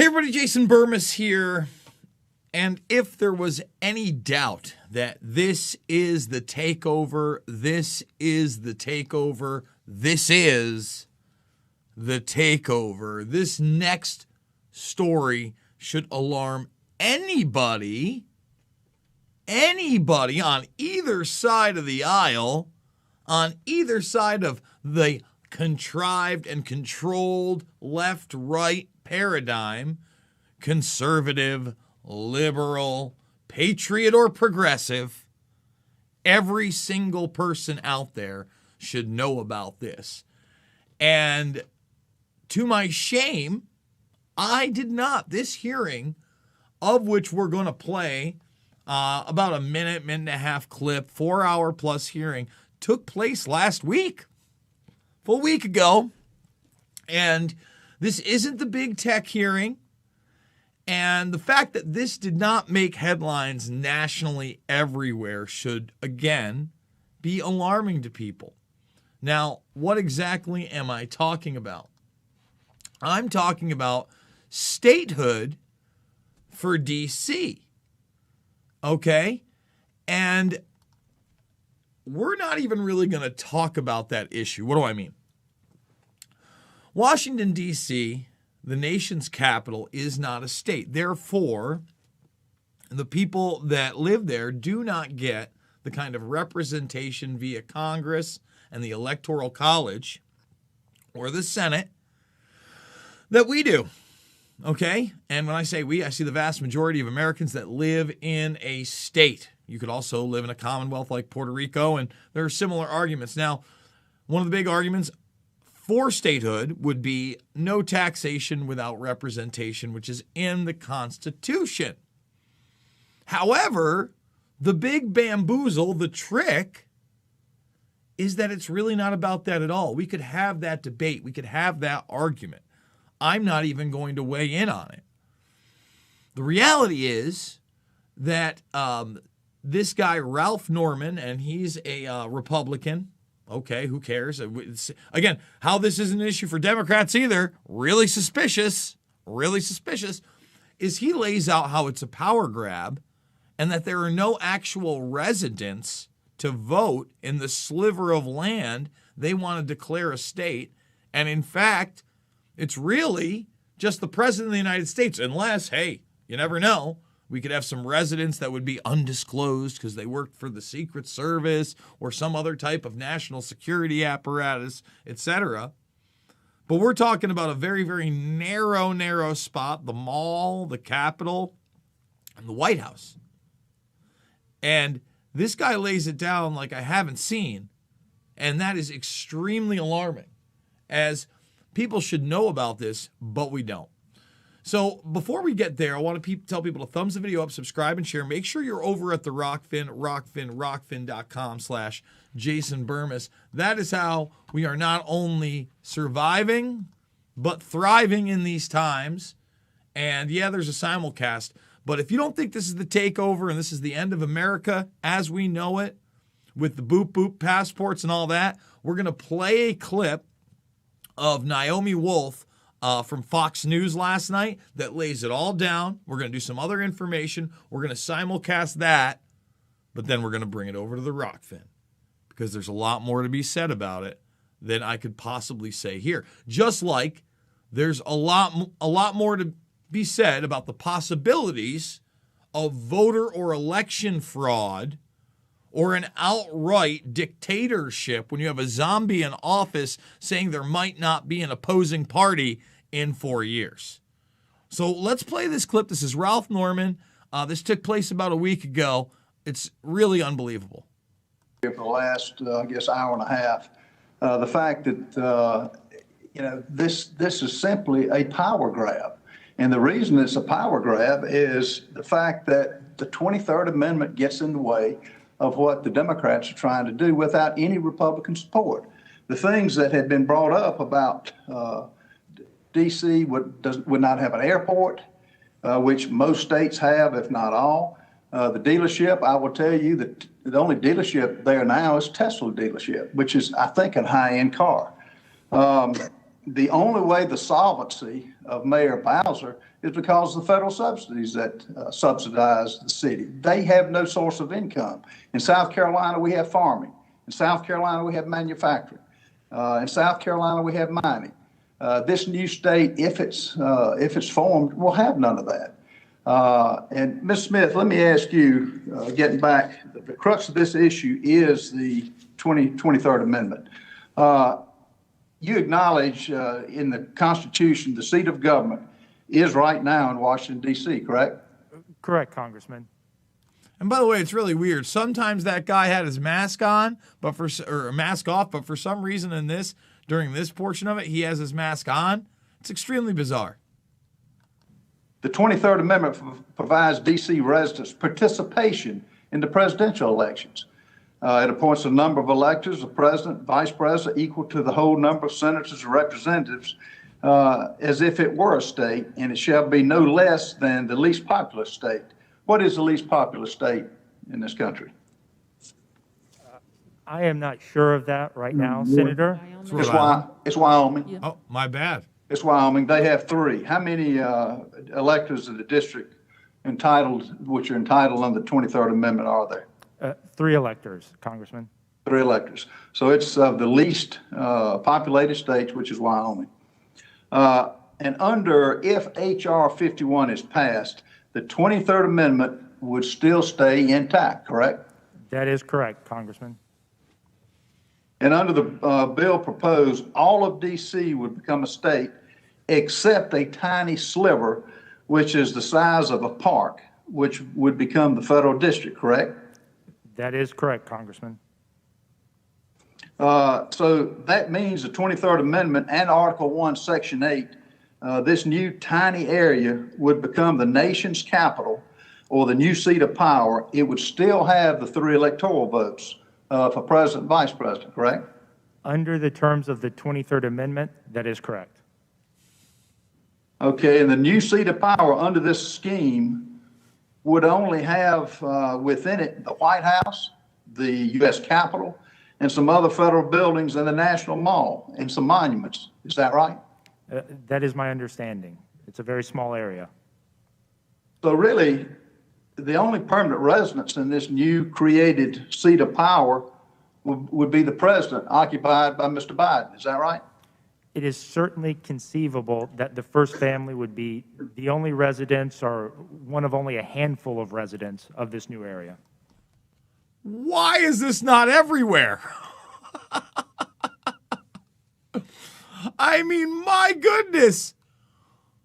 Everybody, Jason Burmis here. And if there was any doubt that this is the takeover, this is the takeover, this is the takeover, this next story should alarm anybody on either side of the aisle, on either side of the contrived and controlled left-right paradigm, conservative, liberal, patriot, or progressive. Every single person out there should know about this. And to my shame, I did not. This hearing, of which we're going to play about a minute and a half clip, 4-hour plus hearing, took place last week, full week ago. And this isn't the big tech hearing. And the fact that this did not make headlines nationally everywhere should, again, be alarming to people. Now, what exactly am I talking about? I'm talking about statehood for D.C., okay? And we're not even really going to talk about that issue. What do I mean? Washington, D.C., the nation's capital, is not a state. Therefore, the people that live there do not get the kind of representation via Congress and the Electoral College or the Senate that we do. Okay? And when I say we, I see the vast majority of Americans that live in a state. You could also live in a commonwealth like Puerto Rico, and there are similar arguments. Now, one of the big arguments for statehood would be no taxation without representation, which is in the Constitution. However, the big bamboozle, the trick, is that it's really not about that at all. We could have that debate. We could have that argument. I'm not even going to weigh in on it. The reality is that this guy, Ralph Norman, and he's a Republican. Okay, who cares? Again, how this isn't an issue for Democrats either, really suspicious, is he lays out how it's a power grab and that there are no actual residents to vote in the sliver of land they want to declare a state. And in fact, it's really just the president of the United States, unless, hey, you never know, we could have some residents that would be undisclosed because they worked for the Secret Service or some other type of national security apparatus, etc. But we're talking about a very, very narrow spot, the mall, the Capitol, and the White House. And this guy lays it down like I haven't seen, and that is extremely alarming, as people should know about this, but we don't. So before we get there, I want to tell people to thumbs the video up, subscribe, and share. Make sure you're over at the rockfin.com/Jason Burmis. That is how we are not only surviving, but thriving in these times. And yeah, there's a simulcast. But if you don't think this is the takeover and this is the end of America as we know it, with the boop passports and all that, we're going to play a clip of Naomi Wolf from Fox News last night that lays it all down. We're going to do some other information. We're going to simulcast that, but then we're going to bring it over to the Rockfin because there's a lot more to be said about it than I could possibly say here. Just like there's a lot more to be said about the possibilities of voter or election fraud or an outright dictatorship when you have a zombie in office saying there might not be an opposing party in 4 years. So let's play this clip. This is Ralph Norman. This took place about a week ago. It's really unbelievable. For the last, I guess, hour and a half, the fact that, this is simply a power grab. And the reason it's a power grab is the fact that the 23rd Amendment gets in the way of what the Democrats are trying to do without any Republican support. The things that had been brought up about D.C. would not have an airport, which most states have, if not all. The dealership, I will tell you that the only dealership there now is Tesla dealership, which is, I think, a high-end car. the only way the solvency of Mayor Bowser is because of the federal subsidies that subsidize the city. They have no source of income. In South Carolina, we have farming. In South Carolina, we have manufacturing. In South Carolina, we have mining. This new state, if it's formed, will have none of that. And Ms. Smith, let me ask you, getting back, the crux of this issue is the 23rd Amendment. You acknowledge in the Constitution the seat of government is right now in Washington, D.C., correct? Correct, Congressman. And by the way, it's really weird. Sometimes that guy had his mask on, or a mask off, but for some reason during this portion of it, he has his mask on. It's extremely bizarre. The 23rd Amendment provides D.C. residents participation in the presidential elections. It appoints a number of electors, the president, vice president, equal to the whole number of senators and representatives, as if it were a state, and it shall be no less than the least populous state. What is the least populous state in this country? I am not sure of that right now, Senator. It's Wyoming. Yeah. Oh, my bad. It's Wyoming. They have 3. How many electors in the district which are entitled under the 23rd Amendment are there? 3 electors, Congressman. 3 electors. So it's the least populated state, which is Wyoming. And if H.R. 51 is passed, the 23rd Amendment would still stay intact, correct? That is correct, Congressman. And under the bill proposed, all of D.C. would become a state except a tiny sliver, which is the size of a park, which would become the federal district, correct? That is correct, Congressman. So that means the 23rd Amendment and Article 1, Section 8, this new tiny area would become the nation's capital or the new seat of power. It would still have the 3 electoral votes for president and vice president, correct? Under the terms of the 23rd Amendment, that is correct. Okay, and the new seat of power under this scheme would only have within it the White House, the U.S. Capitol, and some other federal buildings and the National Mall and some monuments. Is that right? That is my understanding. It's a very small area. So really, the only permanent residence in this new created seat of power would be the president, occupied by Mr. Biden. Is that right? It is certainly conceivable that the first family would be the only residents or one of only a handful of residents of this new area. Why is this not everywhere? I mean, my goodness.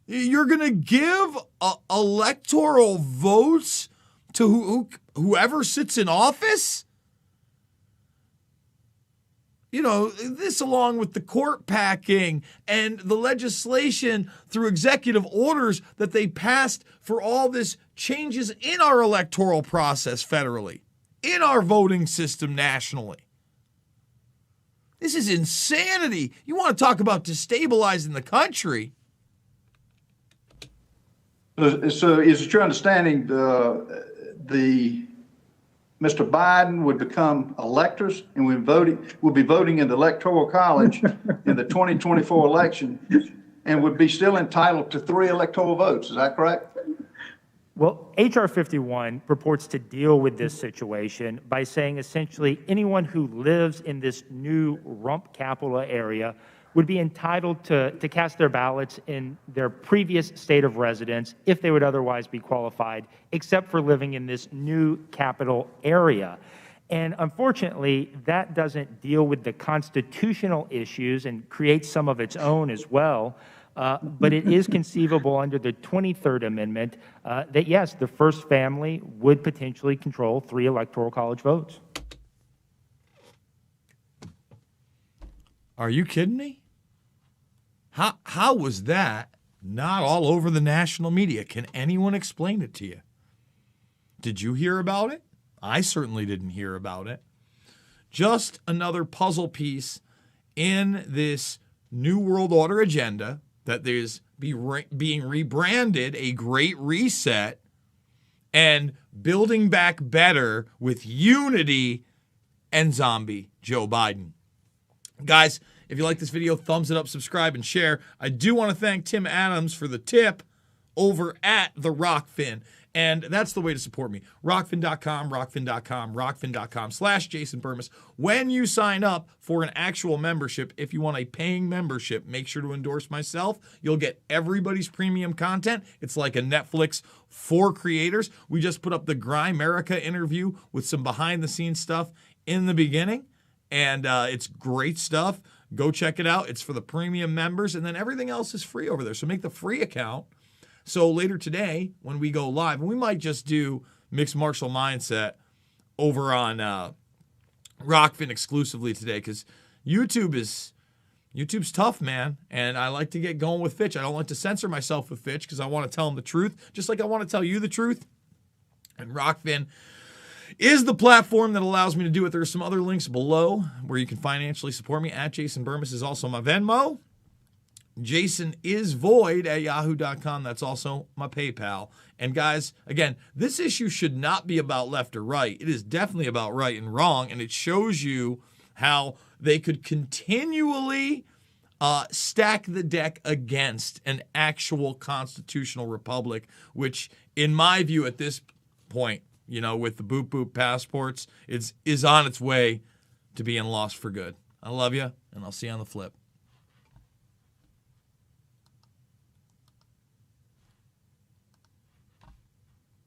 You're going to give electoral votes to whoever sits in office? You know, this along with the court packing and the legislation through executive orders that they passed for all this changes in our electoral process federally, in our voting system nationally. This is insanity. You want to talk about destabilizing the country? So is it your understanding the Mr. Biden would become electors and would be voting in the Electoral College in the 2024 election and would be still entitled to 3 electoral votes? Is that correct? Well, H.R. 51 purports to deal with this situation by saying essentially anyone who lives in this new rump capital area would be entitled to cast their ballots in their previous state of residence if they would otherwise be qualified, except for living in this new capital area. And unfortunately, that doesn't deal with the constitutional issues and creates some of its own as well. But it is conceivable under the 23rd Amendment that, yes, the first family would potentially control 3 electoral college votes. Are you kidding me? How was that not all over the national media? Can anyone explain it to you? Did you hear about it? I certainly didn't hear about it. Just another puzzle piece in this New World Order agenda that is being rebranded a Great Reset and building back better with unity and zombie Joe Biden. Guys, If you like this video, thumbs it up, subscribe, and share. I do want to thank Tim Adams for the tip over at the Rockfin. And that's the way to support me. Rockfin.com, Rockfin.com/Jason Bermas. When you sign up for an actual membership, if you want a paying membership, make sure to endorse myself. You'll get everybody's premium content. It's like a Netflix for creators. We just put up the Grimerica interview with some behind-the-scenes stuff in the beginning. And it's great stuff. Go check it out. It's for the premium members. And then everything else is free over there. So make the free account. So later today, when we go live, and we might just do Mixed Martial Mindset over on Rockfin exclusively today, because YouTube's tough, man. And I like to get going with Fitch. I don't like to censor myself with Fitch because I want to tell him the truth, just like I want to tell you the truth. And Rockfin is the platform that allows me to do it. There are some other links below where you can financially support me. At Jason Bermas is also my Venmo. JasonIsVoid@yahoo.com. That's also my PayPal. And guys, again, this issue should not be about left or right. It is definitely about right and wrong, and it shows you how they could continually stack the deck against an actual constitutional republic, which, in my view, at this point, you know, with the boop boop passports, is on its way to being lost for good. I love you, and I'll see you on the flip.